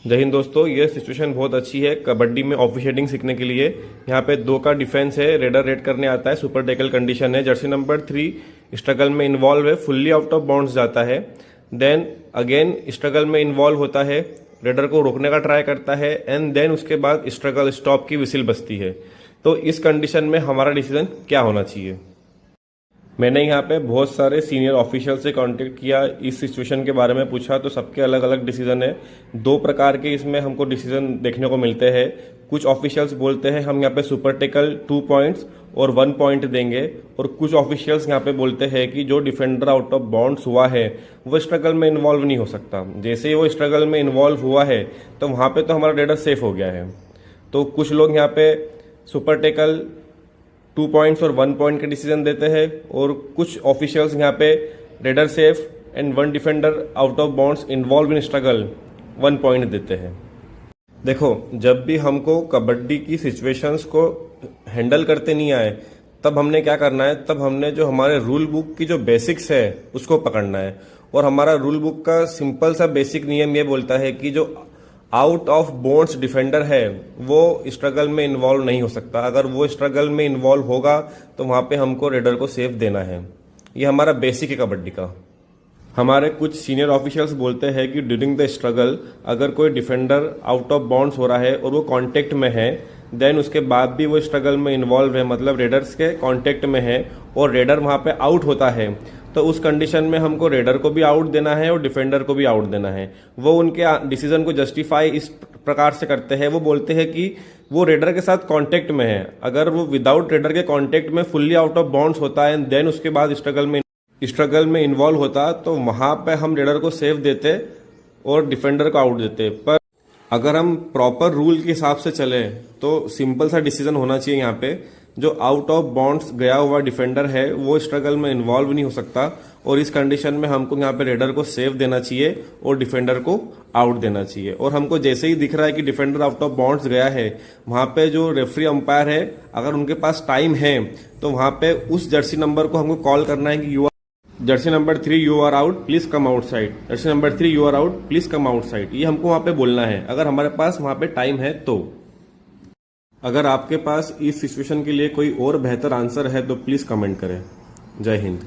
जय हिंद दोस्तों, ये सिचुएशन बहुत अच्छी है कबड्डी में ऑफिशिएटिंग सीखने के लिए। यहाँ पे 2 का डिफेंस है, रेडर रेड करने आता है, सुपर टैकल कंडीशन है, जर्सी नंबर 3 स्ट्रगल में इन्वॉल्व है, फुल्ली आउट ऑफ बाउंड्स जाता है, देन अगेन स्ट्रगल में इन्वॉल्व होता है, रेडर को रोकने का ट्राई करता है एंड देन उसके बाद स्ट्रगल स्टॉप की विसिल बजती है। तो इस कंडीशन में हमारा डिसीजन क्या होना चाहिए? मैंने यहाँ पे बहुत सारे सीनियर ऑफिशियल से कांटेक्ट किया, इस सिचुएशन के बारे में पूछा, तो सबके अलग अलग डिसीजन है। 2 प्रकार के इसमें हमको डिसीजन देखने को मिलते हैं। कुछ ऑफिशियल्स बोलते हैं हम यहाँ पे सुपर टैकल 2 पॉइंट्स और 1 पॉइंट देंगे, और कुछ ऑफिशियल्स यहाँ पे बोलते हैं कि जो डिफेंडर आउट ऑफ बाउंड्स हुआ है वो स्ट्रगल में इन्वॉल्व नहीं हो सकता। जैसे ही वो स्ट्रगल में इन्वॉल्व हुआ है तो वहाँ पे तो हमारा रेडर सेफ हो गया है। तो कुछ लोग यहाँ पे सुपर टैकल 2 पॉइंट्स और 1 पॉइंट के डिसीजन देते हैं, और कुछ ऑफिशियल्स यहाँ पे raider safe and 1 defender out of bounds involve in struggle 1 point देते हैं। देखो, जब भी हमको कबड्डी की सिचुएशंस को हैंडल करते नहीं आए तब हमने क्या करना है, तब हमने जो हमारे रूल बुक की जो बेसिक्स है उसको पकड़ना है। और हमारा रूल बुक का सिंपल सा बेसिक नियम ये बोलता है कि जो आउट ऑफ बाउंड्स डिफेंडर है वो स्ट्रगल में इन्वॉल्व नहीं हो सकता। अगर वो स्ट्रगल में इन्वॉल्व होगा तो वहां पे हमको रेडर को सेफ देना है। ये हमारा बेसिक है कबड्डी का। हमारे कुछ सीनियर ऑफिशियल्स बोलते हैं कि ड्यूरिंग द स्ट्रगल अगर कोई डिफेंडर आउट ऑफ बाउंड्स हो रहा है और वो कांटेक्ट में है, देन उसके बाद भी वो स्ट्रगल में इन्वॉल्व है, मतलब रेडर्स के कांटेक्ट में है और रेडर वहां पे आउट होता है, तो उस कंडीशन में हमको रेडर को भी आउट देना है और डिफेंडर को भी आउट देना है। वो उनके डिसीजन को जस्टिफाई इस प्रकार से करते हैं, वो बोलते हैं कि वो रेडर के साथ कांटेक्ट में है, अगर वो विदाउट रेडर के कांटेक्ट में फुल्ली आउट ऑफ बाउंड्स होता है देन उसके बाद स्ट्रगल में इन्वॉल्व होता तो वहां पे हम रेडर को सेफ देते और डिफेंडर को आउट देते। पर अगर हम प्रॉपर रूल के हिसाब से चले तो सिंपल सा डिसीजन होना चाहिए यहाँ पे, जो आउट ऑफ बाउंड्स गया हुआ डिफेंडर है वो स्ट्रगल में इन्वॉल्व नहीं हो सकता, और इस कंडीशन में हमको यहाँ पे रेडर को सेफ देना चाहिए और डिफेंडर को आउट देना चाहिए। और हमको जैसे ही दिख रहा है कि डिफेंडर आउट ऑफ बाउंड्स गया है, वहां पे जो रेफरी अंपायर है अगर उनके पास टाइम है तो वहां पे उस जर्सी नंबर को हमको कॉल करना है कि jersey number 3 you are out, please come outside, jersey number 3 you are out, please come outside. ये हमको वहां पे बोलना है अगर हमारे पास वहां पे टाइम है तो। अगर आपके पास इस सिचुएशन के लिए कोई और बेहतर आंसर है तो प्लीज कमेंट करें। जय हिंद।